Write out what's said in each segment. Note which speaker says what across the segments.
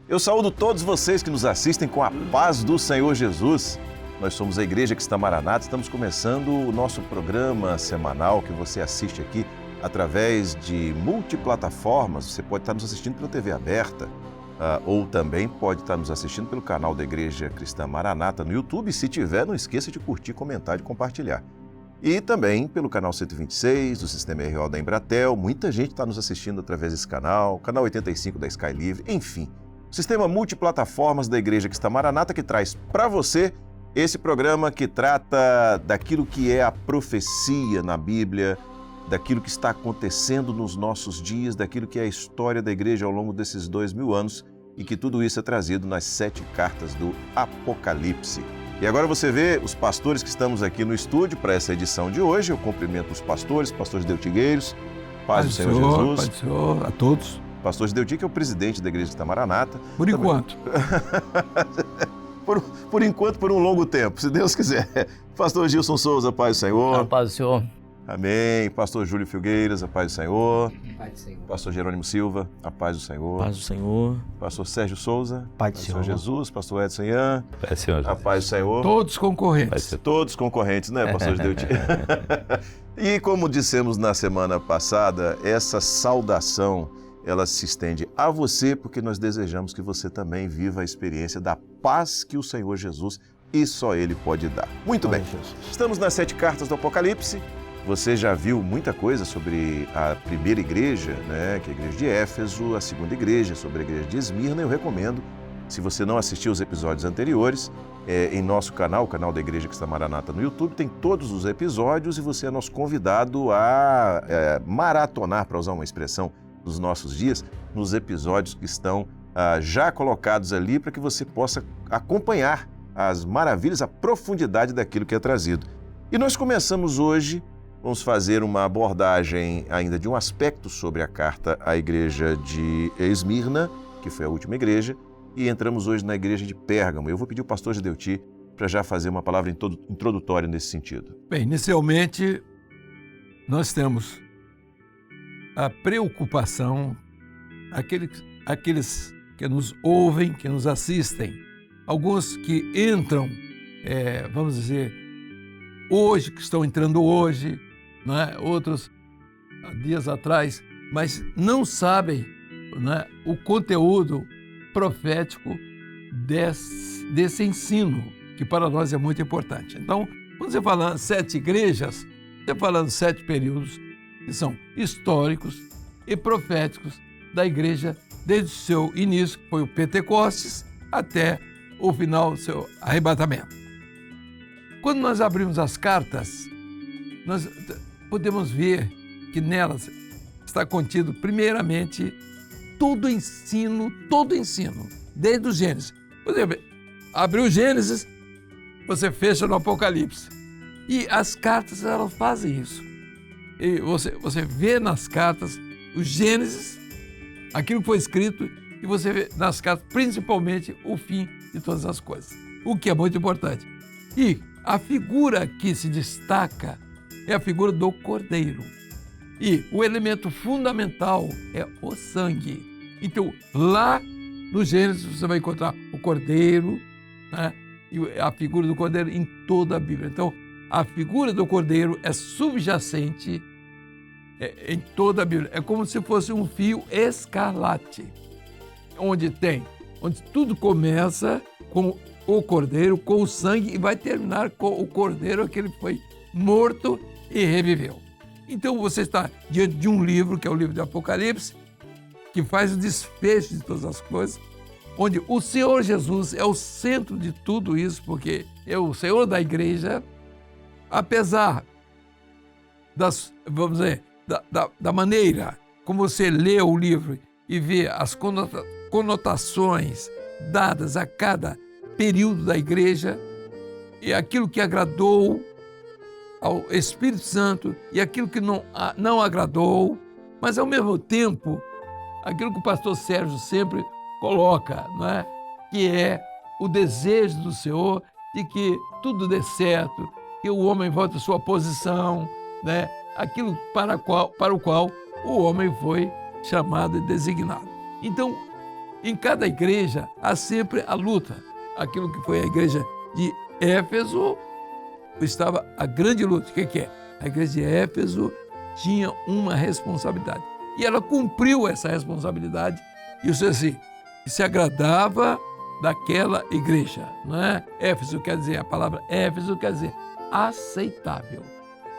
Speaker 1: Eu saúdo todos vocês que nos assistem com a paz do Senhor Jesus. Nós somos a Igreja Cristã Maranata, estamos começando o nosso programa semanal que você assiste aqui através de multiplataformas. Você pode estar nos assistindo pela TV aberta ou também pode estar nos assistindo pelo canal da Igreja Cristã Maranata no YouTube. Se tiver, não esqueça de curtir, comentar e compartilhar. E também pelo canal 126 do Sistema RO da Embratel. Muita gente está nos assistindo através desse canal 85 da Sky Livre, enfim. Sistema multiplataformas da Igreja Cristã Maranata que traz para você esse programa que trata daquilo que é a profecia na Bíblia, daquilo que está acontecendo nos nossos dias, daquilo que é a história da igreja ao longo desses 2000 anos e que tudo isso é trazido nas 7 cartas do Apocalipse. E agora você vê os pastores que estamos aqui no estúdio para essa edição de hoje. Eu cumprimento os pastores Deutigueiros, paz do Senhor Jesus.
Speaker 2: Paz do Senhor a todos.
Speaker 1: Pastor Deutigue, que é o presidente da Igreja Cristã Maranata.
Speaker 2: Por enquanto.
Speaker 1: Por enquanto, por um longo tempo, se Deus quiser. Pastor Gilson Souza, paz do Senhor.
Speaker 3: A paz do Senhor.
Speaker 1: Amém. Pastor Júlio Filgueiras, a paz do Senhor.
Speaker 3: Paz do Senhor.
Speaker 1: Pastor Jerônimo Silva, a paz do Senhor.
Speaker 3: Paz do Senhor.
Speaker 1: Pastor Sérgio Souza,
Speaker 3: paz do Senhor.
Speaker 1: Jesus. Pastor Edson Ian,
Speaker 3: paz do Senhor.
Speaker 1: A paz do Senhor.
Speaker 2: Todos concorrentes.
Speaker 1: Todos concorrentes, né, Pastor Deutigue? E como dissemos na semana passada, essa saudação, ela se estende a você porque nós desejamos que você também viva a experiência da paz que o Senhor Jesus e só Ele pode dar. Muito bem, estamos nas 7 cartas do Apocalipse. Você já viu muita coisa sobre a primeira igreja, né, que é a igreja de Éfeso, a segunda igreja, sobre a igreja de Esmirna. Eu recomendo, se você não assistiu os episódios anteriores, em nosso canal, o canal da Igreja Cristã Maranata no YouTube, tem todos os episódios e você é nosso convidado a maratonar, para usar uma expressão dos nossos dias, nos episódios que estão já colocados ali para que você possa acompanhar as maravilhas, a profundidade daquilo que é trazido. E nós começamos hoje, vamos fazer uma abordagem ainda de um aspecto sobre a carta à igreja de Esmirna, que foi a última igreja, e entramos hoje na igreja de Pérgamo. Eu vou pedir ao pastor Deutigue para já fazer uma palavra introdutória nesse sentido.
Speaker 2: Bem, inicialmente, nós temos a preocupação, aqueles que nos ouvem, que nos assistem, alguns que entram, vamos dizer, hoje, que estão entrando hoje, né? Outros há dias atrás, mas não sabem, né, o conteúdo profético desse ensino, que para nós é muito importante. Então, quando você fala 7 igrejas, você fala 7 períodos que são históricos e proféticos da igreja, desde o seu início, que foi o Pentecostes, até o final do seu arrebatamento. Quando nós abrimos as cartas, nós podemos ver que nelas está contido, primeiramente, todo o ensino, desde o Gênesis. Por exemplo, abriu o Gênesis, você fecha no Apocalipse. E as cartas, elas fazem isso. E você vê nas cartas o Gênesis, aquilo que foi escrito, e você vê nas cartas, principalmente, o fim de todas as coisas. O que é muito importante. E a figura que se destaca é a figura do Cordeiro. E o elemento fundamental é o sangue. Então, lá no Gênesis, você vai encontrar o Cordeiro, né? E a figura do Cordeiro em toda a Bíblia. Então, a figura do Cordeiro é subjacente em toda a Bíblia. É como se fosse um fio escarlate, onde tudo começa com o Cordeiro, com o sangue, e vai terminar com o Cordeiro, aquele que foi morto e reviveu. Então você está diante de um livro, que é o livro do Apocalipse, que faz o desfecho de todas as coisas, onde o Senhor Jesus é o centro de tudo isso, porque é o Senhor da igreja, apesar vamos dizer, da maneira como você lê o livro e vê as conotações dadas a cada período da igreja, e aquilo que agradou ao Espírito Santo e aquilo que não agradou, mas ao mesmo tempo, aquilo que o pastor Sérgio sempre coloca, não é? Que é o desejo do Senhor de que tudo dê certo, que o homem volte à sua posição, né? Aquilo para o qual o homem foi chamado e designado. Então, em cada igreja há sempre a luta. Aquilo que foi a igreja de Éfeso, estava a grande luta. O que é? A igreja de Éfeso tinha uma responsabilidade. E ela cumpriu essa responsabilidade. E o Senhor assim, se agradava daquela igreja. Não é? Éfeso quer dizer, a palavra Éfeso quer dizer aceitável.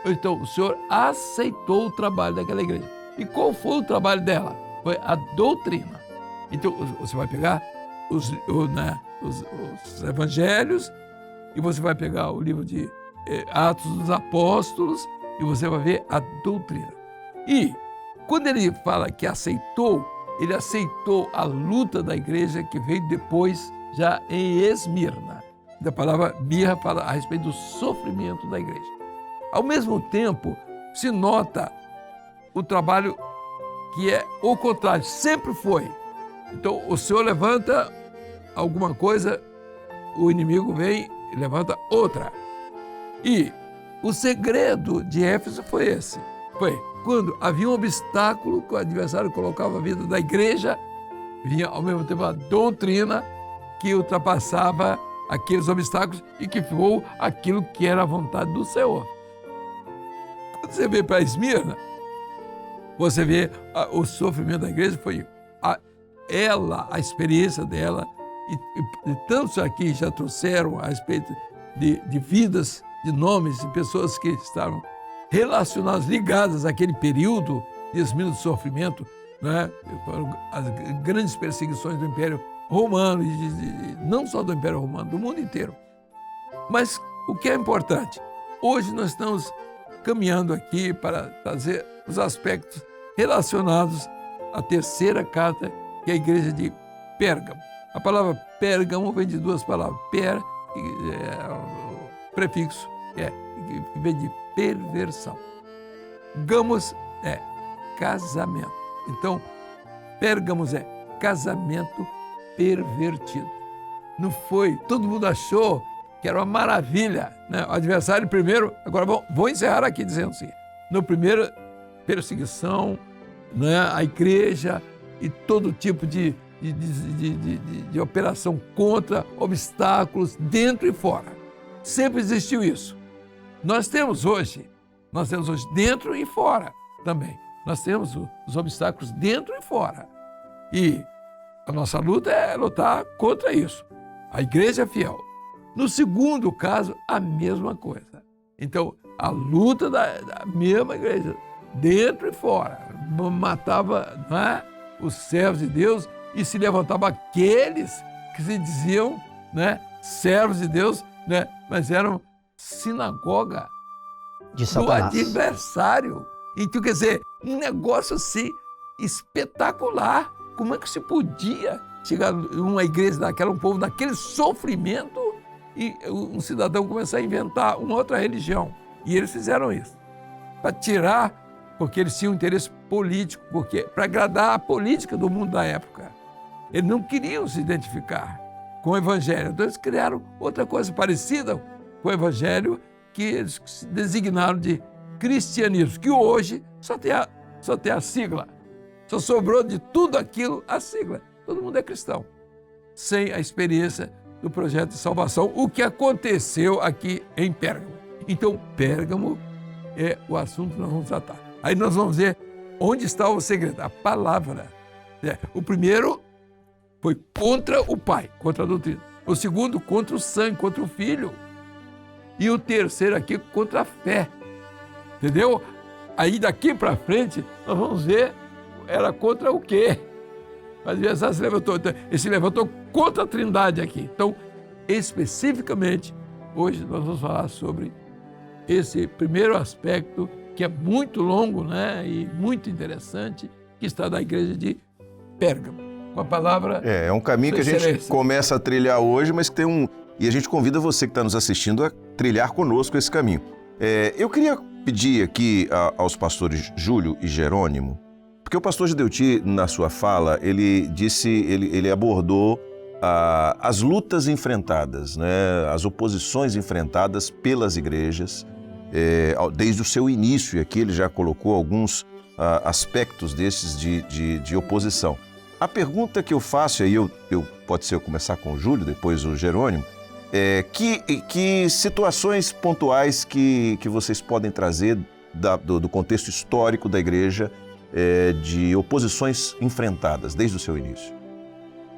Speaker 2: Então, o Senhor aceitou o trabalho daquela igreja. E qual foi o trabalho dela? Foi a doutrina. Então, você vai pegar os evangelhos e você vai pegar o livro de Atos dos Apóstolos e você vai ver a doutrina. E quando ele fala que aceitou, ele aceitou a luta da igreja que veio depois, já em Esmirna. A palavra mirra fala a respeito do sofrimento da igreja. Ao mesmo tempo, se nota o trabalho que é o contrário, sempre foi. Então, o Senhor levanta alguma coisa, o inimigo vem e levanta outra. E o segredo de Éfeso foi esse. Foi quando havia um obstáculo que o adversário colocava a vida da igreja, vinha ao mesmo tempo a doutrina que ultrapassava aqueles obstáculos e que foi aquilo que era a vontade do Senhor. Quando você vê para Esmirna, você vê o sofrimento da igreja, foi a experiência dela, e tantos aqui já trouxeram a respeito de vidas, de nomes, de pessoas que estavam relacionadas, ligadas àquele período de Esmirna, de sofrimento, né? As grandes perseguições do Império Romano, e não só do Império Romano, do mundo inteiro. Mas o que é importante, hoje nós estamos caminhando aqui para trazer os aspectos relacionados à terceira carta, que é a igreja de Pérgamo. A palavra Pérgamo vem de duas palavras. O prefixo que vem de perversão. Gamos é casamento. Então, Pérgamos é casamento pervertido. Não foi? Todo mundo achou que era uma maravilha, né? O adversário primeiro, agora vou encerrar aqui dizendo assim, no primeiro, perseguição, né? A igreja e todo tipo de operação contra, obstáculos dentro e fora. Sempre existiu isso. Nós temos hoje dentro e fora também. Nós temos os obstáculos dentro e fora. E a nossa luta é lutar contra isso. A igreja é fiel. No segundo caso, a mesma coisa. Então, a luta da mesma igreja, dentro e fora, matava, não é, os servos de Deus e se levantava aqueles que se diziam, né, servos de Deus, né, mas eram sinagoga
Speaker 3: de
Speaker 2: do
Speaker 3: Satanás.
Speaker 2: adversário. Então, quer dizer, um negócio assim espetacular. Como é que se podia chegar numa igreja daquela, um povo daquele sofrimento e um cidadão começar a inventar uma outra religião? E eles fizeram isso para tirar, porque eles tinham interesse político, porque para agradar a política do mundo da época. Eles não queriam se identificar com o evangelho, então eles criaram outra coisa parecida com o evangelho, que eles se designaram de cristianismo, que hoje só tem a sigla. Só sobrou de tudo aquilo a sigla. Todo mundo é cristão, sem a experiência do projeto de salvação, o que aconteceu aqui em Pérgamo. Então, Pérgamo é o assunto que nós vamos tratar. Aí nós vamos ver onde está o segredo, a palavra. O primeiro foi contra o pai, contra a doutrina. O segundo, contra o sangue, contra o filho. E o terceiro aqui, contra a fé. Entendeu? Aí daqui para frente, nós vamos ver, era contra o quê? Mas o adversário se levantou. Ele se levantou contra a Trindade aqui. Então, especificamente, hoje nós vamos falar sobre esse primeiro aspecto, que é muito longo, né, e muito interessante, que está da igreja de Pérgamo. Com a palavra...
Speaker 1: É um caminho que a gente começa a trilhar hoje, mas que tem um... E a gente convida você que está nos assistindo a trilhar conosco esse caminho. Eu queria pedir aqui aos pastores Júlio e Jerônimo, porque o pastor Gideuti, na sua fala, ele abordou as lutas enfrentadas, né, as oposições enfrentadas pelas igrejas, desde o seu início, e aqui ele já colocou alguns aspectos desses de oposição. A pergunta que eu faço, aí pode ser eu começar com o Júlio, depois o Jerônimo, que situações pontuais que vocês podem trazer do contexto histórico da igreja, de oposições enfrentadas desde o seu início?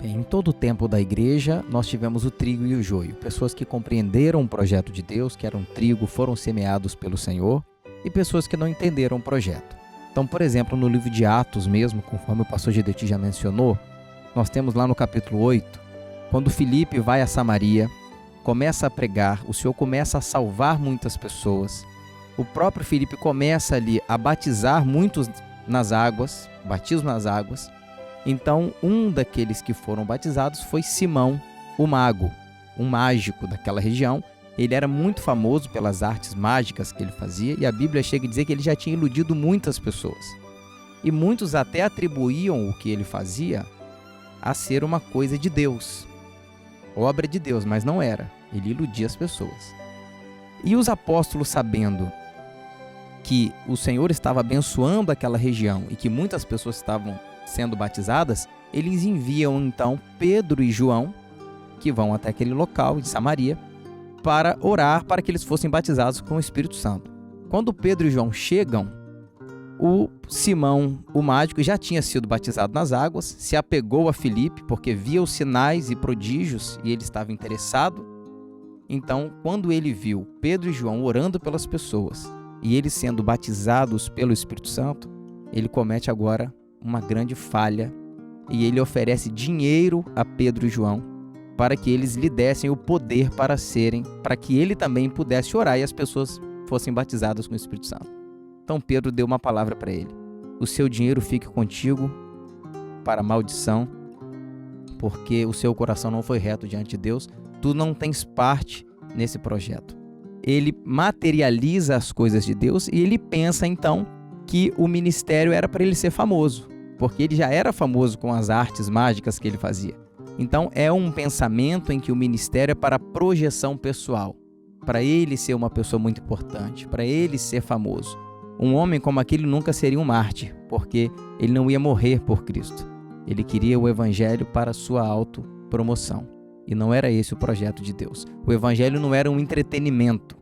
Speaker 3: Bem, em todo o tempo da igreja, nós tivemos o trigo e o joio. Pessoas que compreenderam o projeto de Deus, que eram trigo, foram semeados pelo Senhor, e pessoas que não entenderam o projeto. Então, por exemplo, no livro de Atos mesmo, conforme o pastor Gedeti já mencionou, nós temos lá no capítulo 8, quando Filipe vai a Samaria, começa a pregar, o Senhor começa a salvar muitas pessoas. O próprio Filipe começa ali a batizar muitos nas águas, batismo nas águas. Então, um daqueles que foram batizados foi Simão, o mago, um mágico daquela região. Ele era muito famoso pelas artes mágicas que ele fazia, e a Bíblia chega a dizer que ele já tinha iludido muitas pessoas. E muitos até atribuíam o que ele fazia a ser uma coisa de Deus, obra de Deus, mas não era. Ele iludia as pessoas. E os apóstolos, sabendo que o Senhor estava abençoando aquela região e que muitas pessoas estavam sendo batizadas, eles enviam então Pedro e João, que vão até aquele local de Samaria, para orar para que eles fossem batizados com o Espírito Santo. Quando Pedro e João chegam, o Simão, o mágico, já tinha sido batizado nas águas, se apegou a Filipe porque via os sinais e prodígios e ele estava interessado. Então, quando ele viu Pedro e João orando pelas pessoas e eles sendo batizados pelo Espírito Santo, ele comete agora uma grande falha e ele oferece dinheiro a Pedro e João para que eles lhe dessem o poder para que ele também pudesse orar e as pessoas fossem batizadas com o Espírito Santo. Então Pedro deu uma palavra para ele: o seu dinheiro fique contigo para maldição, porque o seu coração não foi reto diante de Deus, tu não tens parte nesse projeto. Ele materializa as coisas de Deus e ele pensa então que o ministério era para ele ser famoso, porque ele já era famoso com as artes mágicas que ele fazia. Então é um pensamento em que o ministério é para projeção pessoal, para ele ser uma pessoa muito importante, para ele ser famoso. Um homem como aquele nunca seria um mártir, porque ele não ia morrer por Cristo. Ele queria o evangelho para sua autopromoção. E não era esse o projeto de Deus. O evangelho não era um entretenimento.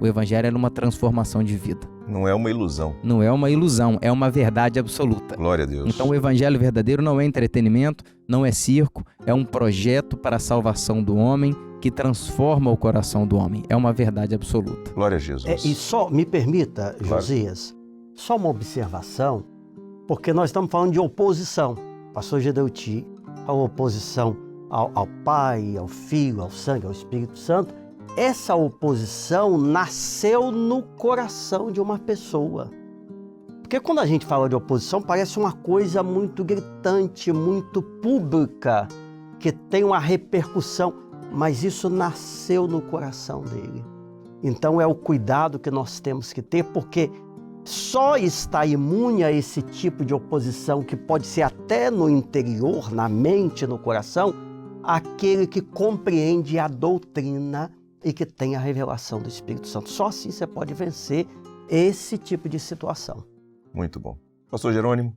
Speaker 3: O evangelho era uma transformação de vida.
Speaker 1: Não é uma ilusão.
Speaker 3: Não é uma ilusão, é uma verdade absoluta.
Speaker 1: Glória a Deus.
Speaker 3: Então o evangelho verdadeiro não é entretenimento, não é circo, é um projeto para a salvação do homem que transforma o coração do homem. É uma verdade absoluta.
Speaker 1: Glória a Jesus.
Speaker 4: E só me permita,
Speaker 1: Claro.
Speaker 4: Josias, só uma observação, porque nós estamos falando de oposição. O pastor Gedeuti, a oposição ao Pai, ao Filho, ao Sangue, ao Espírito Santo. Essa oposição nasceu no coração de uma pessoa. Porque quando a gente fala de oposição, parece uma coisa muito gritante, muito pública, que tem uma repercussão, mas isso nasceu no coração dele. Então é o cuidado que nós temos que ter, porque só está imune a esse tipo de oposição, que pode ser até no interior, na mente, no coração, aquele que compreende a doutrina e que tem a revelação do Espírito Santo. Só assim você pode vencer esse tipo de situação.
Speaker 1: Muito bom. Pastor Jerônimo.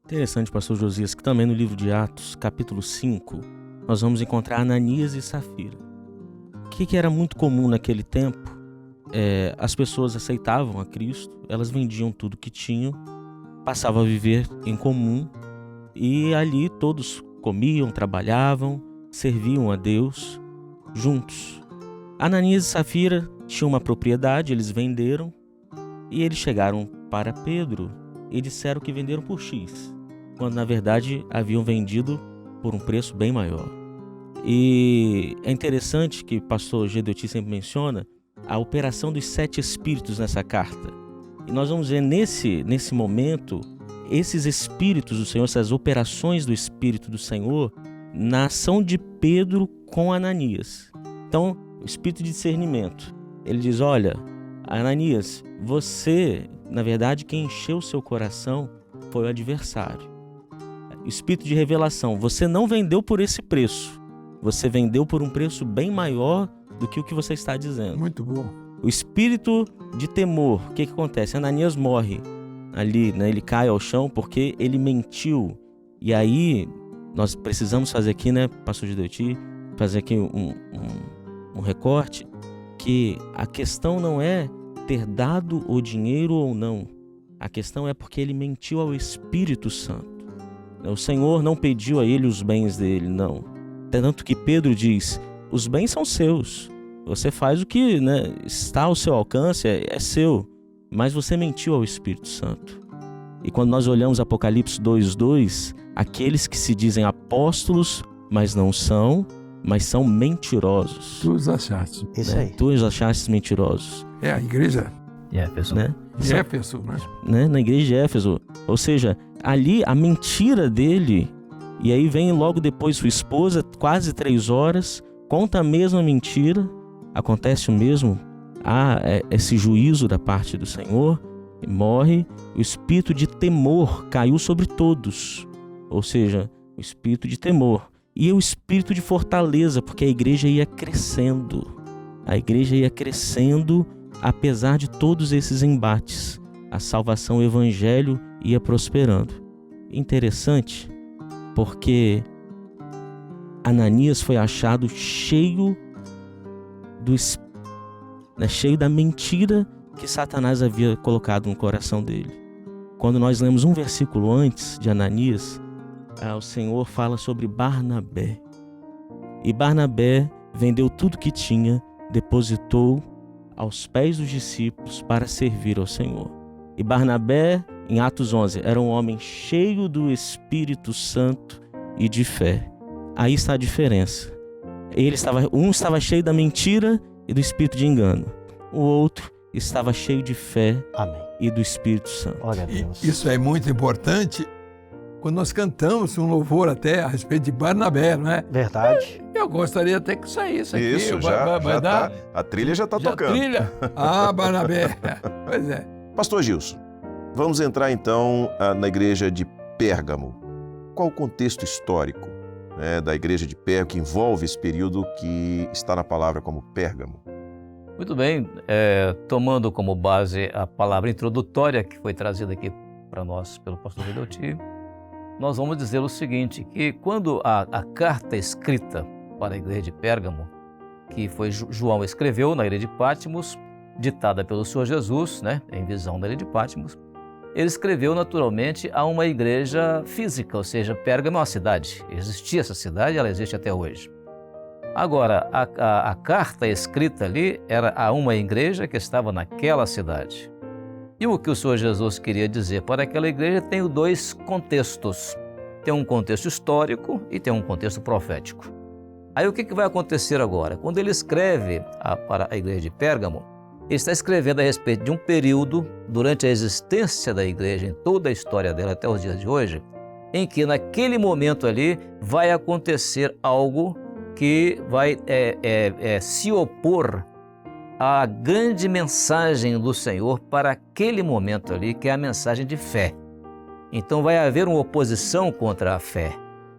Speaker 5: Interessante, pastor Josias, que também no livro de Atos, capítulo 5, nós vamos encontrar Ananias e Safira. O que era muito comum naquele tempo? As pessoas aceitavam a Cristo, elas vendiam tudo que tinham, passavam a viver em comum e ali todos comiam, trabalhavam, serviam a Deus juntos. Ananias e Safira tinham uma propriedade, eles venderam e eles chegaram para Pedro e disseram que venderam por X, quando na verdade haviam vendido por um preço bem maior. E é interessante que o pastor Gedeuti sempre menciona a operação dos 7 espíritos nessa carta. E nós vamos ver nesse momento esses espíritos do Senhor, essas operações do Espírito do Senhor na ação de Pedro com Ananias. Então, o espírito de discernimento, ele diz: olha, Ananias, você, na verdade, quem encheu o seu coração foi o adversário. O espírito de revelação, você não vendeu por esse preço, você vendeu por um preço bem maior do que o que você está dizendo.
Speaker 2: Muito bom.
Speaker 5: O espírito de temor, o que acontece? Ananias morre ali, né? Ele cai ao chão porque ele mentiu E aí, nós precisamos fazer aqui, né, pastor Gideuti, fazer aqui um recorte, que a questão não é ter dado o dinheiro ou não. A questão é porque ele mentiu ao Espírito Santo. O Senhor não pediu a ele os bens dele, não. Tanto que Pedro diz, os bens são seus. Você faz o que, né, está ao seu alcance, é seu. Mas você mentiu ao Espírito Santo. E quando nós olhamos Apocalipse 2:2, aqueles que se dizem apóstolos, mas não são, mas são mentirosos.
Speaker 2: Tu os achaste.
Speaker 4: Isso aí.
Speaker 5: Tu os achaste mentirosos.
Speaker 2: É a igreja
Speaker 5: Né?
Speaker 2: de Éfeso, né?
Speaker 5: Né? Na igreja de Éfeso. Ou seja, ali a mentira dele, e aí vem logo depois sua esposa, quase 3 horas, conta a mesma mentira, acontece o mesmo, há esse juízo da parte do Senhor, morre, o espírito de temor caiu sobre todos, ou seja, o espírito de temor, e o espírito de fortaleza, porque a igreja ia crescendo, apesar de todos esses embates, a salvação, o evangelho ia prosperando. Interessante, porque Ananias foi achado cheio da mentira que Satanás havia colocado no coração dele. Quando nós lemos um versículo antes de Ananias, o Senhor fala sobre Barnabé. E Barnabé vendeu tudo que tinha, depositou aos pés dos discípulos para servir ao Senhor. E Barnabé, em Atos 11, era um homem cheio do Espírito Santo e de fé. Aí está a diferença. Um estava cheio da mentira e do espírito de engano. O outro estava cheio de fé
Speaker 4: Amém.
Speaker 5: E do Espírito Santo.
Speaker 4: Glória a Deus.
Speaker 2: Isso é muito importante quando nós cantamos um louvor até a respeito de Barnabé, não é?
Speaker 4: Verdade.
Speaker 2: Eu gostaria até que saísse aqui.
Speaker 1: Isso,
Speaker 2: vai dar.
Speaker 1: Tá, a trilha já está
Speaker 2: Já
Speaker 1: tocando.
Speaker 2: trilha? Ah, Barnabé. Pois é.
Speaker 1: Pastor Gilson, vamos entrar então na igreja de Pérgamo. Qual o contexto histórico, né, da igreja de Pérgamo que envolve esse período que está na palavra como Pérgamo?
Speaker 6: Muito bem, tomando como base a palavra introdutória que foi trazida aqui para nós pelo pastor Gideuti, nós vamos dizer o seguinte, que quando a carta escrita para a igreja de Pérgamo, que foi João escreveu na ilha de Patmos, ditada pelo Senhor Jesus, né, em visão da ilha de Patmos, ele escreveu naturalmente a uma igreja física, ou seja, Pérgamo é uma cidade. Existia essa cidade, ela existe até hoje. Agora, a carta escrita ali era a uma igreja que estava naquela cidade. E o que o Senhor Jesus queria dizer para aquela igreja tem 2 contextos. Tem um contexto histórico e tem um contexto profético. Aí o que vai acontecer agora? Quando ele escreve para a igreja de Pérgamo, ele está escrevendo a respeito de um período durante a existência da igreja, em toda a história dela até os dias de hoje, em que naquele momento ali vai acontecer algo que vai se opor à grande mensagem do Senhor para aquele momento ali, que é a mensagem de fé. Então vai haver uma oposição contra a fé.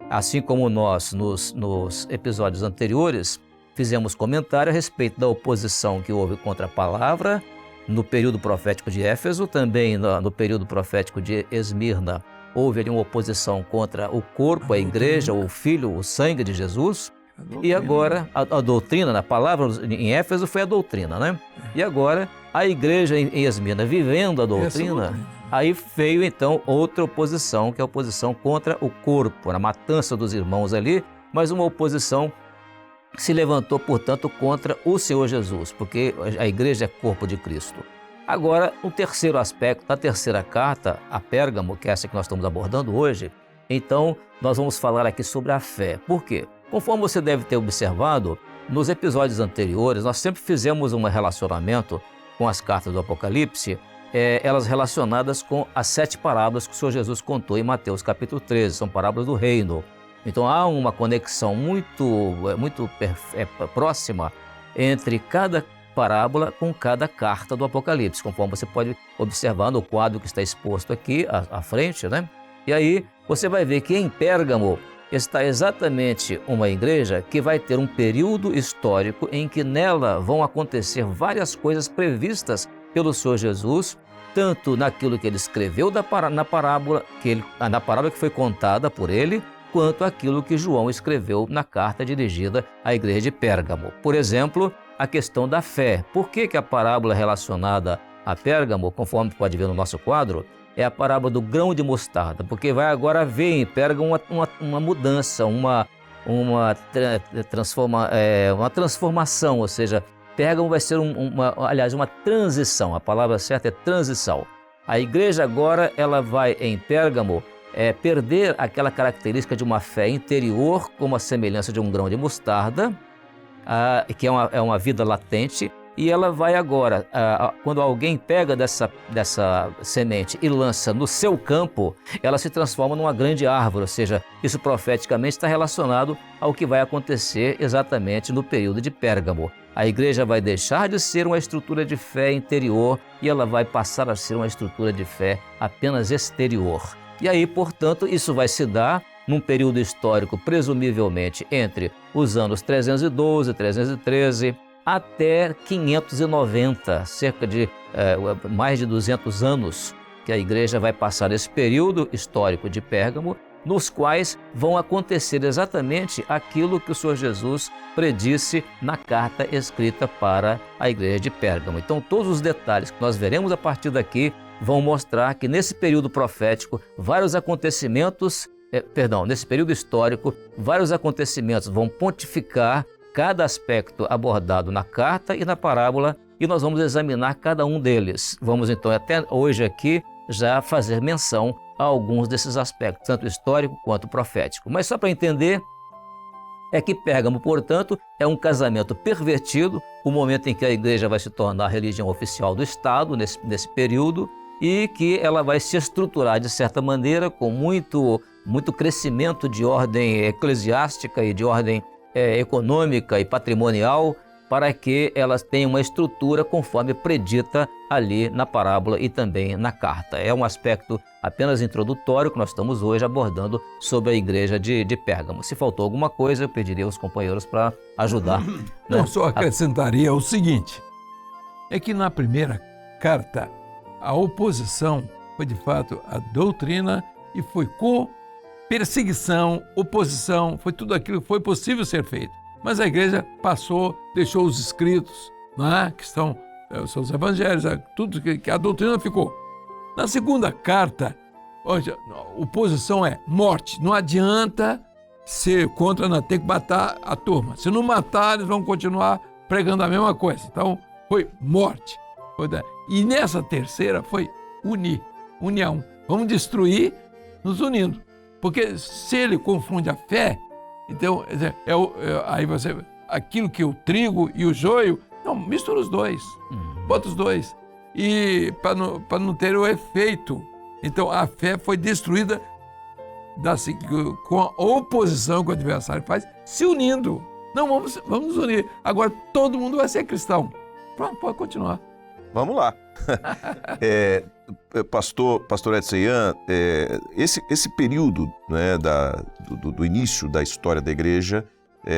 Speaker 6: Assim como nós, nos episódios anteriores, fizemos comentário a respeito da oposição que houve contra a palavra no período profético de Éfeso, também no período profético de Esmirna, houve ali uma oposição contra o corpo, a igreja, o filho, o sangue de Jesus. E agora, a doutrina, na palavra em Éfeso foi a doutrina, né? E agora, a igreja em Esmirna vivendo a doutrina, aí veio então outra oposição, que é a oposição contra o corpo, a matança dos irmãos ali, mas uma oposição que se levantou, portanto, contra o Senhor Jesus, porque a igreja é corpo de Cristo. Agora, o terceiro aspecto da terceira carta, a Pérgamo, que é essa que nós estamos abordando hoje, então nós vamos falar aqui sobre a fé. Por quê? Conforme você deve ter observado, nos episódios anteriores, nós sempre fizemos um relacionamento com as cartas do Apocalipse, elas relacionadas com as 7 parábolas que o Senhor Jesus contou em Mateus capítulo 13, são parábolas do reino. Então há uma conexão muito próxima entre cada parábola com cada carta do Apocalipse, conforme você pode observar no quadro que está exposto aqui à frente, né? E aí você vai ver que em Pérgamo está exatamente uma igreja que vai ter um período histórico em que nela vão acontecer várias coisas previstas pelo Senhor Jesus tanto naquilo que ele escreveu na parábola que foi contada por ele, quanto aquilo que João escreveu na carta dirigida à igreja de Pérgamo. Por exemplo, a questão da fé. Por que a parábola relacionada a Pérgamo, conforme pode ver no nosso quadro, é a parábola do grão de mostarda? Porque vai agora haver em Pérgamo uma mudança, uma transformação, ou seja, Pérgamo vai ser uma transição. A palavra certa é transição. A igreja agora ela vai em Pérgamo perder aquela característica de uma fé interior, como a semelhança de um grão de mostarda, que é uma vida latente, e ela vai agora, quando alguém pega dessa semente e lança no seu campo, ela se transforma numa grande árvore, ou seja, isso profeticamente está relacionado ao que vai acontecer exatamente no período de Pérgamo. A igreja vai deixar de ser uma estrutura de fé interior e ela vai passar a ser uma estrutura de fé apenas exterior. E aí, portanto, isso vai se dar num período histórico, presumivelmente, entre os anos 312 e 313 até 590, cerca de mais de 200 anos que a igreja vai passar esse período histórico de Pérgamo, nos quais vão acontecer exatamente aquilo que o Senhor Jesus predisse na carta escrita para a igreja de Pérgamo. Então, todos os detalhes que nós veremos a partir daqui vão mostrar que nesse período profético, nesse período histórico, vários acontecimentos vão pontificar cada aspecto abordado na carta e na parábola, e nós vamos examinar cada um deles. Vamos então até hoje aqui já fazer menção a alguns desses aspectos, tanto histórico quanto profético. Mas só para entender, é que Pérgamo, portanto, é um casamento pervertido, o momento em que a igreja vai se tornar a religião oficial do Estado, nesse período, e que ela vai se estruturar de certa maneira com muito crescimento de ordem eclesiástica e de ordem econômica e patrimonial, para que elas tenham uma estrutura conforme predita ali na parábola e também na carta. É um aspecto apenas introdutório que nós estamos hoje abordando sobre a igreja de Pérgamo. Se faltou alguma coisa, eu pediria aos companheiros para ajudar.
Speaker 2: Não, só acrescentaria o seguinte, é que na primeira carta, a oposição foi de fato a doutrina e foi com perseguição, oposição, foi tudo aquilo que foi possível ser feito. Mas a igreja deixou os escritos, que são os evangelhos, tudo que a doutrina ficou. Na segunda carta, a oposição é morte. Não adianta ser contra, não, tem que matar a turma. Se não matar, eles vão continuar pregando a mesma coisa. Então, foi morte. E nessa terceira foi união. Vamos destruir nos unindo. Porque se ele confunde a fé, então aí aquilo que o trigo e o joio, não, mistura os dois, bota os dois, e para não ter o efeito. Então a fé foi destruída com a oposição que o adversário faz, se unindo. Não, vamos nos unir. Agora todo mundo vai ser cristão. Pronto, pode continuar.
Speaker 1: Vamos lá. Pastor Edson Ian, esse período, né, do início da história da igreja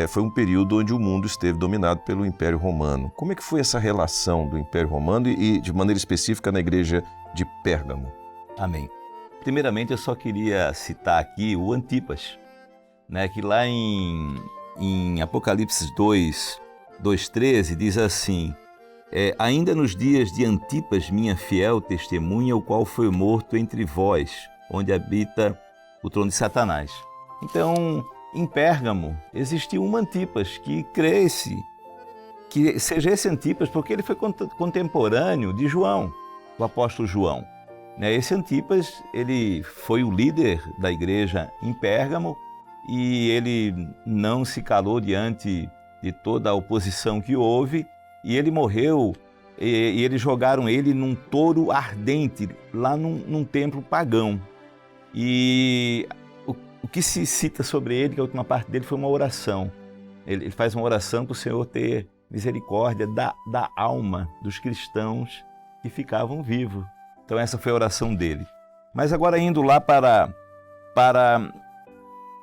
Speaker 1: foi um período onde o mundo esteve dominado pelo Império Romano. Como é que foi essa relação do Império Romano e de maneira específica na igreja de Pérgamo?
Speaker 7: Amém. Primeiramente, eu só queria citar aqui o Antipas, né, que lá em Apocalipse 2:13 diz assim: ainda nos dias de Antipas, minha fiel testemunha, o qual foi morto entre vós, onde habita o trono de Satanás. Então, em Pérgamo, existiu um Antipas que que seja esse Antipas, porque ele foi contemporâneo de João, o apóstolo João. Esse Antipas, ele foi o líder da igreja em Pérgamo e ele não se calou diante de toda a oposição que houve, e ele morreu, e eles jogaram ele num touro ardente, lá num templo pagão. E o que se cita sobre ele, que a última parte dele foi uma oração. Ele faz uma oração para o Senhor ter misericórdia da alma dos cristãos que ficavam vivos. Então essa foi a oração dele. Mas agora indo lá para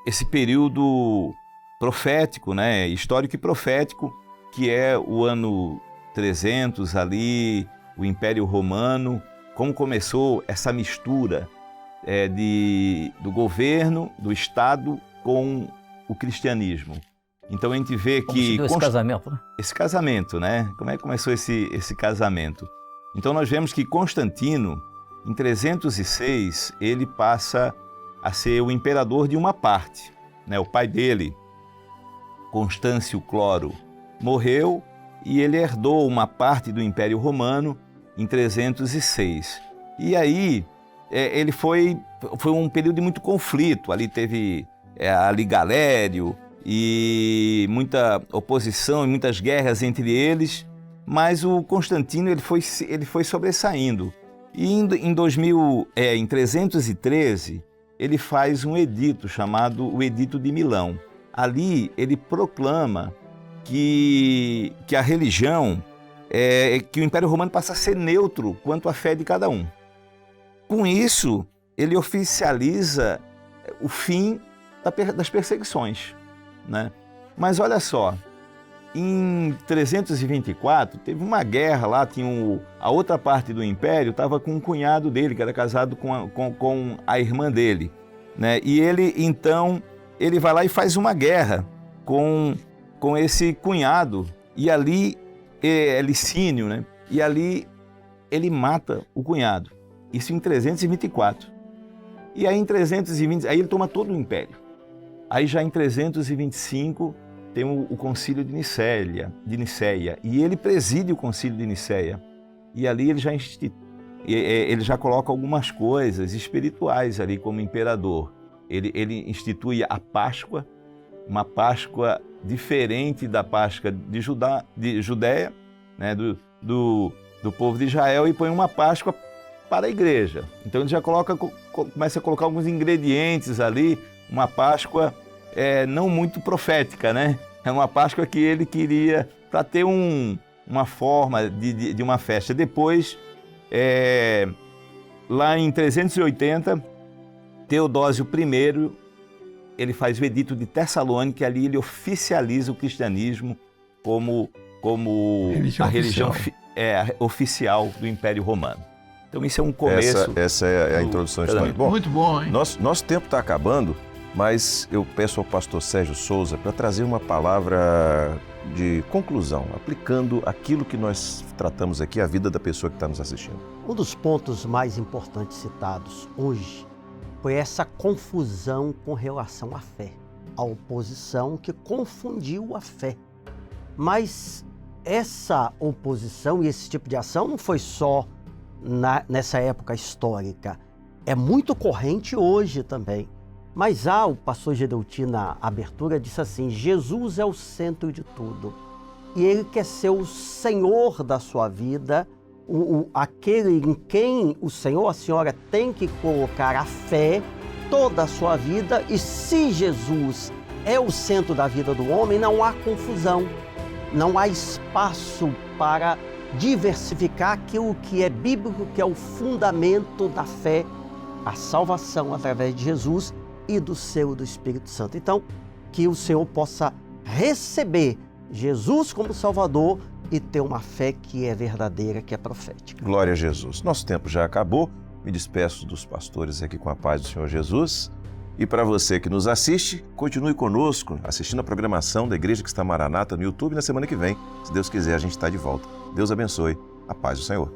Speaker 7: esse período profético, né, histórico e profético, que é o ano 300 ali, o Império Romano como começou essa mistura do governo, do Estado com o cristianismo. Então a gente vê
Speaker 6: Como se
Speaker 7: que...
Speaker 6: deu esse casamento, né?
Speaker 7: Esse casamento, né? Como é que começou esse casamento? Então nós vemos que Constantino, em 306, ele passa a ser o imperador de uma parte, né? O pai dele, Constâncio Cloro, morreu e ele herdou uma parte do Império Romano em 306. E aí ele foi um período de muito conflito. Ali teve ali Galério e muita oposição e muitas guerras entre eles, mas o Constantino ele foi sobressaindo. E em 313, ele faz um edito chamado o Edito de Milão. Ali ele proclama que a religião, que o Império Romano passa a ser neutro quanto à fé de cada um. Com isso, ele oficializa o fim das perseguições, né? Mas olha só, em 324 teve uma guerra lá, a outra parte do Império estava com um cunhado dele, que era casado com a irmã dele, né? E ele vai lá e faz uma guerra com esse cunhado, e ali Licínio, né? E ali ele mata o cunhado. Isso em 324. E aí em 320, aí ele toma todo o Império. Aí já em 325 tem o Concílio de Nicéia, e ele preside o Concílio de Nicéia. E ali ele já coloca algumas coisas espirituais ali como imperador. Ele institui a Páscoa, uma Páscoa diferente da Páscoa de Judéia, né, do povo de Israel, e põe uma Páscoa para a igreja. Então ele já começa a colocar alguns ingredientes ali, uma Páscoa não muito profética, né? É uma Páscoa que ele queria para ter uma forma de uma festa. Depois, lá em 380, Teodósio I, ele faz o Edito de Tessalônica, ali ele oficializa o cristianismo como a religião oficial do Império Romano. Então isso é um começo.
Speaker 1: Essa é a introdução histórica. Bom,
Speaker 2: Muito bom, hein?
Speaker 1: nosso tempo está acabando, mas eu peço ao pastor Sérgio Souza para trazer uma palavra de conclusão, aplicando aquilo que nós tratamos aqui à vida da pessoa que está nos assistindo.
Speaker 4: Um dos pontos mais importantes citados hoje foi essa confusão com relação à fé, a oposição que confundiu a fé. Mas essa oposição e esse tipo de ação não foi só nessa época histórica, é muito corrente hoje também. Mas o pastor Gedeuti, na abertura, disse assim: Jesus é o centro de tudo e Ele quer ser o Senhor da sua vida, aquele em quem o Senhor, a senhora, tem que colocar a fé, toda a sua vida. E se Jesus é o centro da vida do homem, não há confusão, não há espaço para diversificar aquilo que é bíblico, que é o fundamento da fé, a salvação através de Jesus e do selo do Espírito Santo. Então, que o Senhor possa receber Jesus como Salvador e ter uma fé que é verdadeira, que é profética.
Speaker 1: Glória a Jesus. Nosso tempo já acabou. Me despeço dos pastores aqui com a paz do Senhor Jesus. E para você que nos assiste, continue conosco, assistindo a programação da Igreja Cristã Maranata no YouTube. Na semana que vem, se Deus quiser, a gente está de volta. Deus abençoe. A paz do Senhor.